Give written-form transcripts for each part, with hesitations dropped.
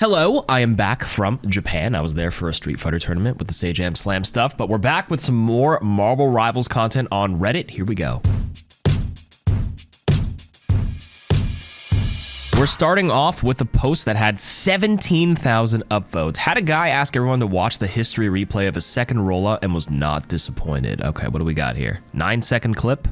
Hello, I am back from Japan. I was there for a Street Fighter tournament with the Sajam Slam stuff, but we're back with some more Marvel Rivals content on Reddit. Here we go. We're starting off with a post that had 17,000 upvotes. Had a guy ask everyone to watch the history replay of a second rollout and was not disappointed. Okay, what do we got here? 9-second clip.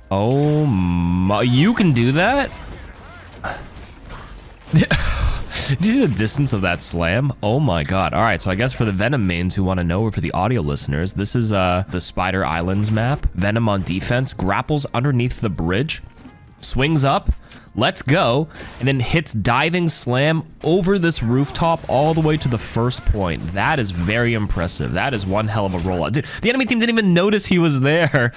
Oh my, you can do that? Did you see the distance of that slam? Oh my god. All right, so I guess for the Venom mains who want to know, or for the audio listeners, this is the Spider Islands map. Venom on defense, grapples underneath the bridge, swings up, lets go, and then hits diving slam over this rooftop all the way to the first point. That is very impressive. That is one hell of a rollout. Dude, the enemy team didn't even notice he was there.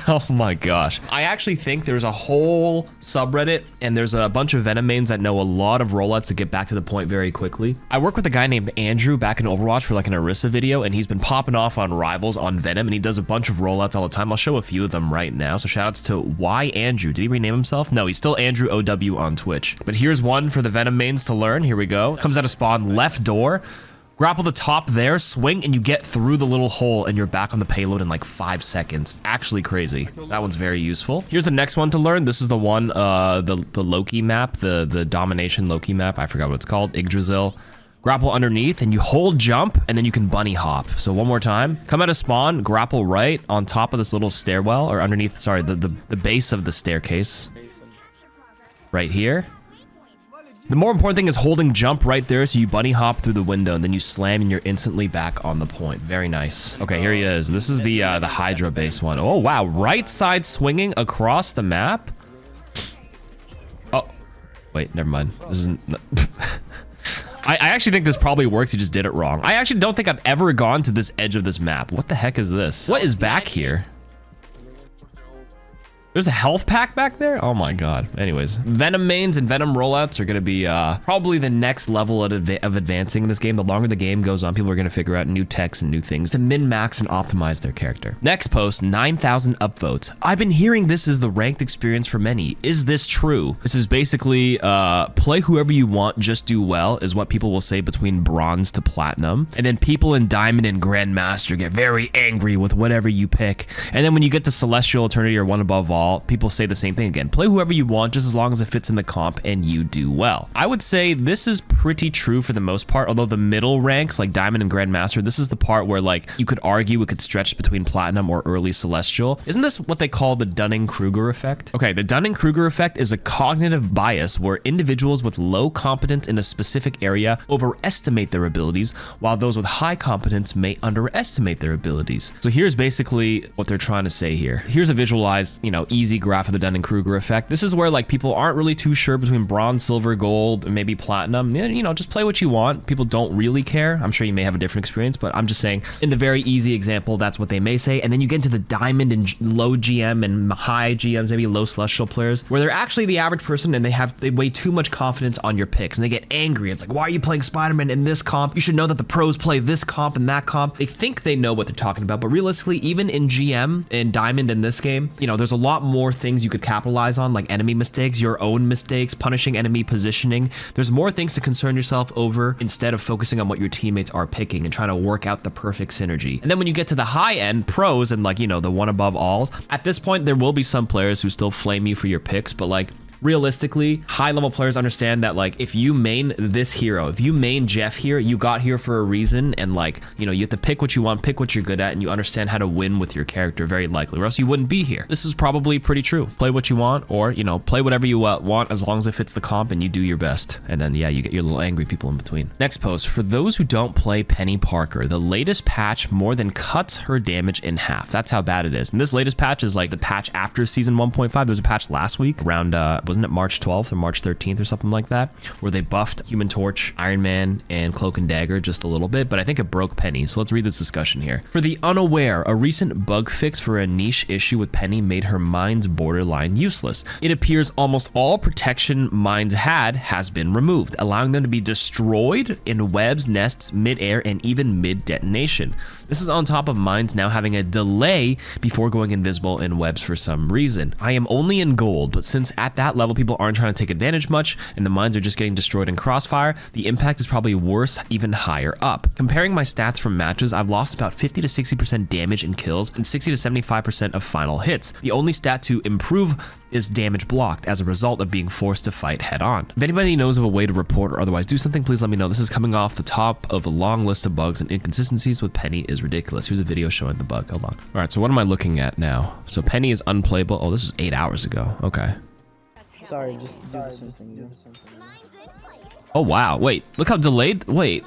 Oh my gosh. I actually think there's a whole subreddit and there's a bunch of Venom mains that know a lot of rollouts to get back to the point very quickly. I work with a guy named Andrew back in Overwatch for like an Orisa video, and he's been popping off on Rivals on Venom, and he does a bunch of rollouts all the time. I'll show a few of them right now. So shout outs to Why Andrew. Did he rename himself? No, he's still Andrew OW on Twitch. But here's one for the Venom mains to learn. Here we go. Comes out of spawn, left door. Grapple the top there, swing, and you get through the little hole, and you're back on the payload in like 5 seconds. Actually crazy. That one's very useful. Here's the next one to learn. This is the one, the Loki map, the domination Loki map. I forgot what it's called. Yggdrasil. Grapple underneath, and you hold jump, and then you can bunny hop. So one more time. Come out of spawn, grapple right on top of this little stairwell, or underneath, sorry, the base of the staircase. Right here. The more important thing is holding jump right there, so you bunny hop through the window and then you slam and you're instantly back on the point. Very nice. Okay, here he is. This is the Hydra base one. Oh wow, right side swinging across the map. Oh, wait, never mind. This isn't. I actually think this probably works. He just did it wrong. I actually don't think I've ever gone to this edge of this map. What the heck is this? What is back here? There's a health pack back there? Oh my god. Anyways, Venom mains and Venom rollouts are going to be probably the next level of advancing in this game. The longer the game goes on, people are going to figure out new techs and new things to min-max and optimize their character. Next post, 9,000 upvotes. I've been hearing this is the ranked experience for many. Is this true? This is basically play whoever you want, just do well, is what people will say between bronze to platinum. And then people in diamond and grandmaster get very angry with whatever you pick. And then when you get to celestial, eternity, or one above all, people say the same thing again. Play whoever you want, just as long as it fits in the comp and you do well. I would say this is pretty true for the most part, although the middle ranks like Diamond and Grandmaster, this is the part where like you could argue it could stretch between Platinum or early Celestial. Isn't this what they call the Dunning-Kruger effect? Okay, the Dunning-Kruger effect is a cognitive bias where individuals with low competence in a specific area overestimate their abilities, while those with high competence may underestimate their abilities. So here's basically what they're trying to say here. Here's a visualized, easy graph of the Dunning-Kruger effect. This is where like people aren't really too sure between bronze, silver, gold, and maybe platinum. Just play what you want. People don't really care. I'm sure you may have a different experience, but I'm just saying in the very easy example, that's what they may say. And then you get into the diamond and low GM and high GMs, maybe low celestial players, where they're actually the average person and they weigh too much confidence on your picks and they get angry. It's like, why are you playing Spider-Man in this comp? You should know that the pros play this comp and that comp. They think they know what they're talking about, but realistically, even in GM and diamond in this game, there's a lot more things you could capitalize on, like enemy mistakes, your own mistakes, punishing enemy positioning. There's more things to concern yourself over instead of focusing on what your teammates are picking and trying to work out the perfect synergy. And then when you get to the high end pros and like, the one above alls, at this point, there will be some players who still flame you for your picks, but like, realistically, high-level players understand that, like, if you main this hero, if you main Jeff here, you got here for a reason, and, like, you have to pick what you want, pick what you're good at, and you understand how to win with your character, very likely, or else you wouldn't be here. This is probably pretty true. Play what you want, or, play whatever you want as long as it fits the comp and you do your best. And then, yeah, you get your little angry people in between. Next post, for those who don't play Peni Parker, the latest patch more than cuts her damage in half. That's how bad it is. And this latest patch is, like, the patch after Season 1.5. There was a patch last week, around, wasn't it March 12th or March 13th or something like that, where they buffed Human Torch, Iron Man, and Cloak and Dagger just a little bit, but I think it broke Peni. So let's read this discussion here. For the unaware, a recent bug fix for a niche issue with Peni made her mines borderline useless. It appears almost all protection mines had has been removed, allowing them to be destroyed in webs, nests, mid-air, and even mid-detonation. This is on top of mines now having a delay before going invisible in webs for some reason. I am only in gold, but since at that level level, people aren't trying to take advantage much, and the mines are just getting destroyed in crossfire, the impact is probably worse even higher up. Comparing my stats from matches, I've lost about 50 to 60% damage in kills and 60 to 75% of final hits. The only stat to improve is damage blocked as a result of being forced to fight head on. If anybody knows of a way to report or otherwise do something, please let me know. This is coming off the top of a long list of bugs and inconsistencies with Peni is ridiculous. Here's a video showing the bug. Hold on. All right, so what am I looking at now? So Peni is unplayable. Oh, this was 8 hours ago. Okay. Sorry, just do the same thing. Oh, wow. Wait, look how delayed. Wait.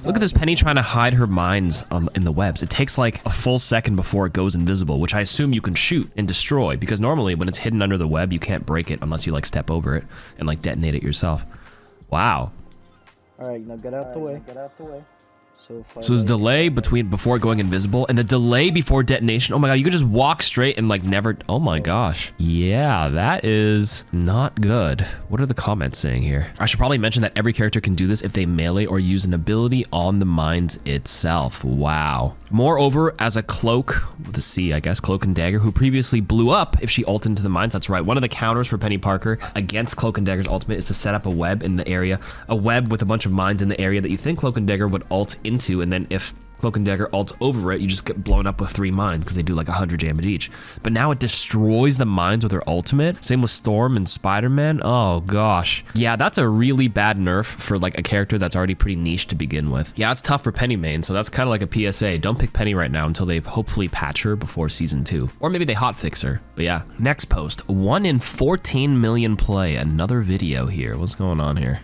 Look at this Peni trying to hide her mines in the webs. It takes like a full second before it goes invisible, which I assume you can shoot and destroy, because normally when it's hidden under the web, you can't break it unless you like step over it and like detonate it yourself. Wow. All right, now get out the way. Get out the way. So there's delay before going invisible and the delay before detonation. Oh my god, you could just walk straight and like never. Oh my gosh. Yeah, that is not good. What are the comments saying here? I should probably mention that every character can do this if they melee or use an ability on the mines itself. Wow. Moreover, as a cloak with a C, I guess, cloak and dagger, who previously blew up if she ulted into the mines. That's right. One of the counters for Peni Parker against cloak and dagger's ultimate is to set up a web in the area, a web with a bunch of mines in the area that you think cloak and dagger would ult into, and then if Cloak and Dagger ults over it, you just get blown up with 3 mines because they do like 100 damage each. But now it destroys the mines with her ultimate. Same with Storm and Spider-Man. Oh gosh. Yeah, that's a really bad nerf for like a character that's already pretty niche to begin with. Yeah, it's tough for Peni main, so that's kind of like a PSA. Don't pick Peni right now until they hopefully patch her before season 2. Or maybe they hotfix her. But yeah. Next post. 1 in 14 million play. Another video here. What's going on here?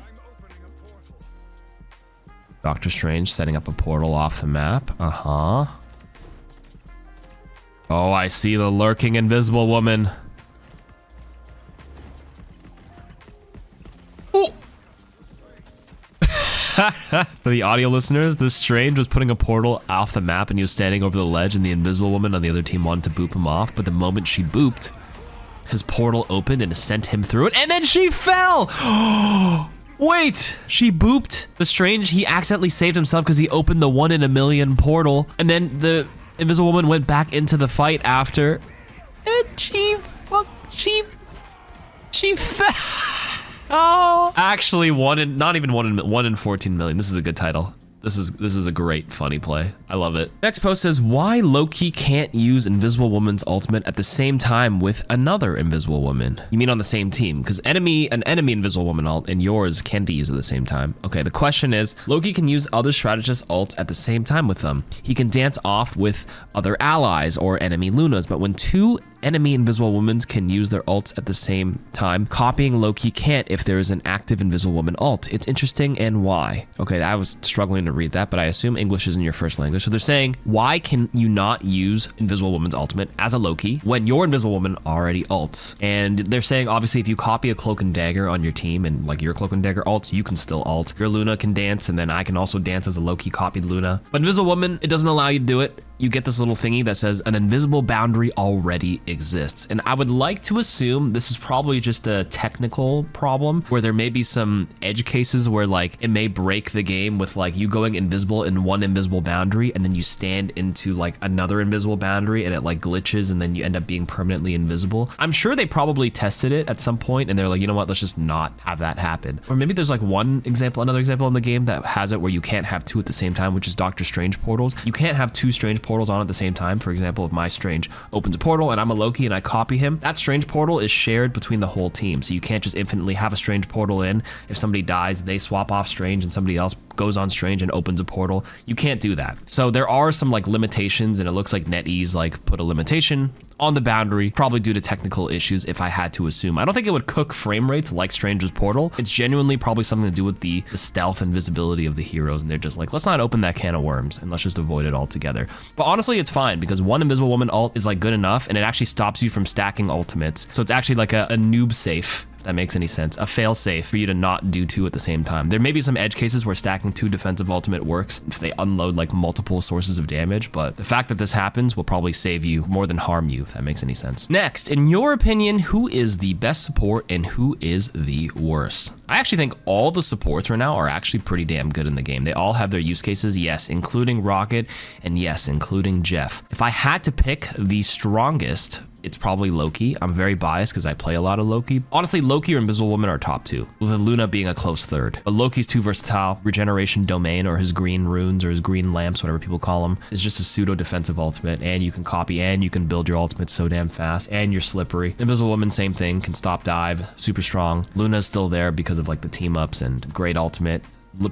Doctor Strange setting up a portal off the map. Uh-huh. Oh, I see the lurking invisible woman. Oh! For the audio listeners, this Strange was putting a portal off the map and he was standing over the ledge and the invisible woman on the other team wanted to boop him off. But the moment she booped, his portal opened and sent him through it, and then she fell! Wait, she booped the Strange. He accidentally saved himself because he opened the 1 in a million portal, and then the invisible woman went back into the fight after, and she fell. Oh, actually, not even 1 in 14 million. This is a good title. This is a great funny play. I love it. Next post says, why Loki can't use Invisible Woman's ultimate at the same time with another Invisible Woman? You mean on the same team? Because an enemy Invisible Woman ult and yours can be used at the same time. Okay, the question is, Loki can use other strategist ults at the same time with them. He can dance off with other allies or enemy Lunas, but when 2 enemy Invisible Womans can use their ults at the same time, copying Loki can't if there is an active Invisible Woman ult. It's interesting, and why? Okay, I was struggling to read that, but I assume English isn't your first language. So they're saying, why can you not use Invisible Woman's ultimate as a Loki when your Invisible Woman already ults? And they're saying, obviously, if you copy a Cloak and Dagger on your team and like your Cloak and Dagger ults, you can still ult. Your Luna can dance, and then I can also dance as a Loki copied Luna. But Invisible Woman, it doesn't allow you to do it. You get this little thingy that says an invisible boundary already exists. And I would like to assume this is probably just a technical problem where there may be some edge cases where like it may break the game with like you going invisible in one invisible boundary and then you stand into like another invisible boundary and it like glitches and then you end up being permanently invisible. I'm sure they probably tested it at some point and they're like, you know what, let's just not have that happen. Or maybe there's like another example in the game that has it where you can't have 2 at the same time, which is Doctor Strange portals. You can't have 2 Strange portals on at the same time. For example, if my Strange opens a portal and I'm a Loki and I copy him, that Strange portal is shared between the whole team. So you can't just infinitely have a Strange portal in. If somebody dies, they swap off Strange and somebody else goes on Strange and opens a portal. You can't do that. So there are some like limitations, and it looks like NetEase like put a limitation on the boundary, probably due to technical issues, if I had to assume. I don't think it would cook frame rates like Strange's portal. It's genuinely probably something to do with the stealth and visibility of the heroes, and they're just like, let's not open that can of worms and let's just avoid it altogether. But honestly, it's fine because one Invisible Woman ult is like good enough, and it actually stops you from stacking ultimates. So it's actually like a noob safe, if that makes any sense, a fail safe for you to not do 2 at the same time. There may be some edge cases where stacking 2 defensive ultimate works if they unload like multiple sources of damage, but the fact that this happens will probably save you more than harm you, if that makes any sense. Next, in your opinion, who is the best support and who is the worst? I actually think all the supports right now are actually pretty damn good in the game. They all have their use cases, yes, including Rocket, and yes, including Jeff. If I had to pick the strongest it's probably Loki. I'm very biased because I play a lot of Loki. Honestly, Loki or Invisible Woman are top 2, with Luna being a close 3rd. But Loki's too versatile. Regeneration Domain, or his green runes or his green lamps, whatever people call them, is just a pseudo defensive ultimate, and you can copy and you can build your ultimate so damn fast, and you're slippery. Invisible Woman, same thing, can stop dive, super strong. Luna's still there because of like the team ups and great ultimate.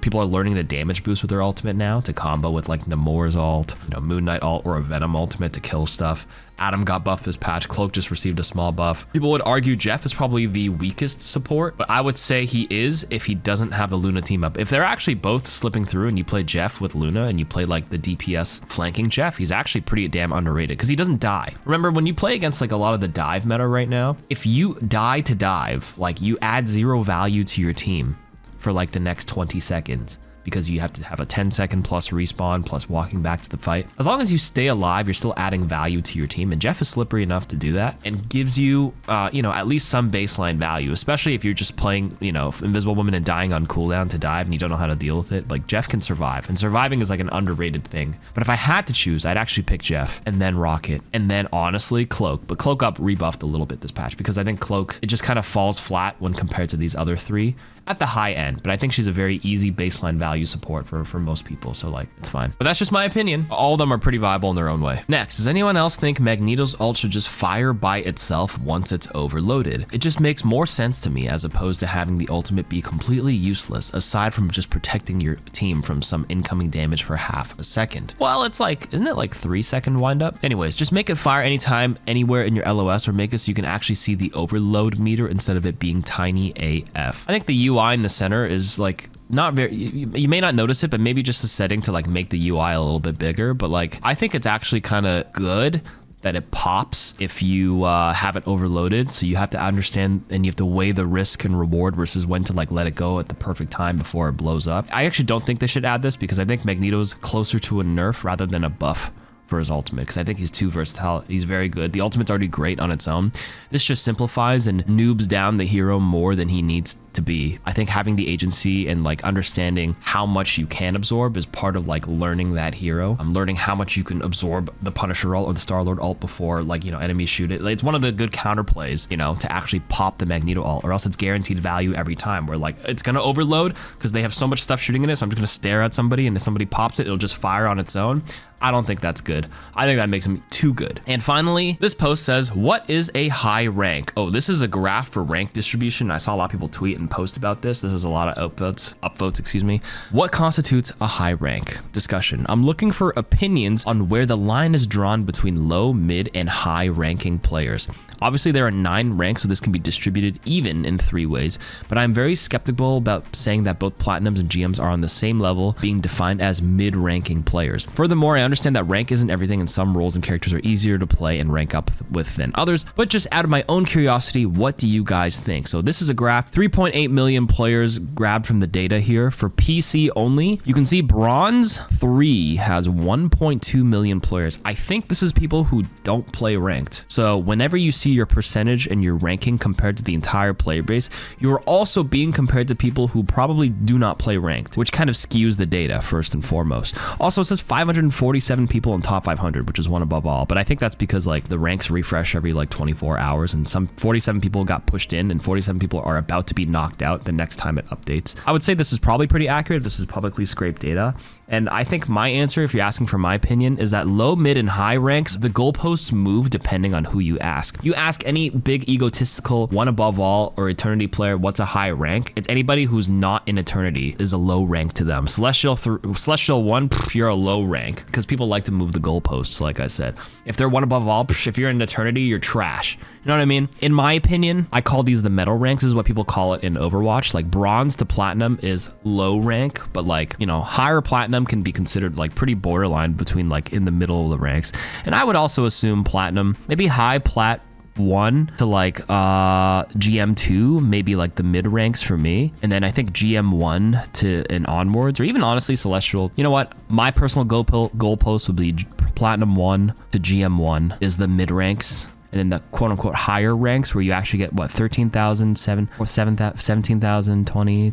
People are learning the damage boost with their ultimate now to combo with like Namor's ult, Moon Knight ult, or a Venom ultimate to kill stuff. Adam got buffed this patch. Cloak just received a small buff. People would argue Jeff is probably the weakest support, but I would say he is if he doesn't have the Luna team up. If they're actually both slipping through and you play Jeff with Luna and you play like the DPS flanking Jeff, he's actually pretty damn underrated because he doesn't die. Remember, when you play against like a lot of the dive meta right now, if you die to dive, like you add 0 value to your team for like the next 20 seconds because you have to have a 10-second plus respawn plus walking back to the fight. As long as you stay alive, you're still adding value to your team, and Jeff is slippery enough to do that and gives you, at least some baseline value, especially if you're just playing, Invisible Woman and dying on cooldown to dive and you don't know how to deal with it. Like, Jeff can survive, and surviving is like an underrated thing. But if I had to choose, I'd actually pick Jeff and then Rocket and then honestly Cloak. But Cloak got rebuffed a little bit this patch because I think Cloak, it just kind of falls flat when compared to these other 3 at the high end, but I think she's a very easy baseline value support for most people, so like, it's fine. But that's just my opinion. All of them are pretty viable in their own way. Next, does anyone else think Magneto's ult should just fire by itself once it's overloaded? It just makes more sense to me as opposed to having the ultimate be completely useless, aside from just protecting your team from some incoming damage for half a second. Well, it's like, isn't it like 3-second windup? Anyways, just make it fire anytime, anywhere in your LOS, or make it so you can actually see the overload meter instead of it being tiny AF. I think the UI in the center is like not very, you may not notice it, but maybe just a setting to like make the UI a little bit bigger. But like, I think it's actually kind of good that it pops if you have it overloaded. So you have to understand and you have to weigh the risk and reward versus when to like let it go at the perfect time before it blows up. I actually don't think they should add this because I think Magneto's closer to a nerf rather than a buff for his ultimate, because I think he's too versatile. He's very good. The ultimate's already great on its own. This just simplifies and noobs down the hero more than he needs to be. I think having the agency and like understanding how much you can absorb is part of like learning that hero. I'm learning how much you can absorb the Punisher ult or the Star-Lord ult before like, enemies shoot it. Like, it's one of the good counterplays, to actually pop the Magneto ult, or else it's guaranteed value every time where like it's gonna overload because they have so much stuff shooting in it. So I'm just gonna stare at somebody, and if somebody pops it, it'll just fire on its own. I don't think that's good. I think that makes him too good. And finally, this post says, what is a high rank? Oh, this is a graph for rank distribution. I saw a lot of people tweet and post about this. This is a lot of upvotes, excuse me. What constitutes a high rank? Discussion. I'm looking for opinions on where the line is drawn between low, mid, and high ranking players. Obviously, there are 9 ranks, so this can be distributed even in 3 ways, but I'm very skeptical about saying that both Platinums and GMs are on the same level, being defined as mid-ranking players. Furthermore, I understand that rank isn't everything, and some roles and characters are easier to play and rank up with than others, but just out of my own curiosity, what do you guys think? So this is a graph, 3.8 million players grabbed from the data here. For PC only, you can see Bronze 3 has 1.2 million players. I think this is people who don't play ranked. So whenever you see your percentage and your ranking compared to the entire player base, you are also being compared to people who probably do not play ranked, which kind of skews the data first and foremost. Also, it says 547 people in top 500, which is one above all, but I think that's because like the ranks refresh every like 24 hours, and some 47 people got pushed in and 47 people are about to be knocked out the next time it updates. I would say this is probably pretty accurate. This is publicly scraped data. And I think my answer, if you're asking for my opinion, is that low, mid, and high ranks, the goalposts move depending on who you ask. You ask any big egotistical one above all or eternity player what's a high rank, it's anybody who's not in eternity is a low rank to them. Celestial 1, you're a low rank, because people like to move the goalposts, like I said. If they're one above all, if you're in eternity, you're trash. You know what I mean? In my opinion, I call these the metal ranks. This is what people call it in Overwatch. Like bronze to platinum is low rank, but like, higher platinum can be considered like pretty borderline between like in the middle of the ranks. And I would also assume platinum, maybe high plat 1 to like GM2, maybe like the mid ranks for me. And then I think GM1 to and onwards, or even honestly Celestial. You know what? My personal goalpost would be Platinum 1 to GM1 is the mid ranks. And then the quote unquote higher ranks where you actually get what, 13,000, 17,000, 20,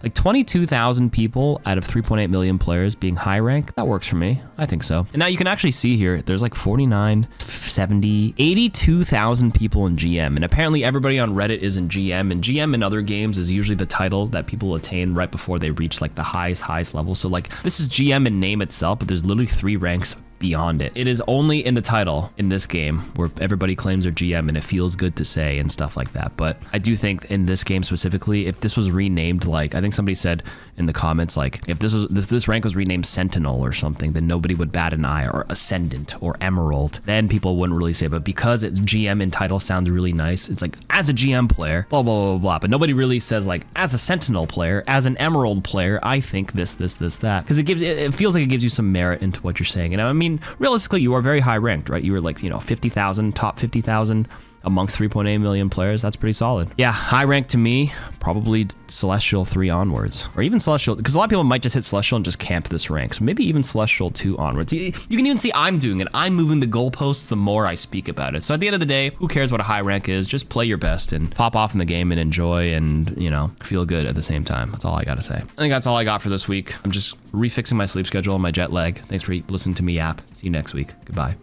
like 22,000 people out of 3.8 million players being high rank. That works for me. I think so. And now you can actually see here, there's like 49, 70, 82,000 people in GM. And apparently everybody on Reddit is in GM, and GM in other games is usually the title that people attain right before they reach like the highest level. So like this is GM in name itself, but there's literally 3 ranks beyond it. It is only in the title in this game where everybody claims they're GM and it feels good to say and stuff like that. But I do think in this game specifically, if this was renamed, like I think somebody said in the comments, like if this rank was renamed Sentinel or something, then nobody would bat an eye, or Ascendant or Emerald, then people wouldn't really say. But because it's GM in title sounds really nice, it's like as a GM player, blah, blah, blah, blah. But nobody really says like as a Sentinel player, as an Emerald player, I think this, that. Because it feels like it gives you some merit into what you're saying. And I mean, realistically, you are very high ranked, right? You were like, 50,000, top 50,000 amongst 3.8 million players. That's pretty solid. Yeah, high rank to me, probably Celestial 3 onwards, or even Celestial, because a lot of people might just hit Celestial and just camp this rank. So maybe even Celestial 2 onwards. You can even see I'm doing it. I'm moving the goalposts the more I speak about it. So at the end of the day, who cares what a high rank is? Just play your best and pop off in the game and enjoy and, feel good at the same time. That's all I got to say. I think that's all I got for this week. I'm just refixing my sleep schedule and my jet lag. Thanks for listening to me yap. See you next week. Goodbye.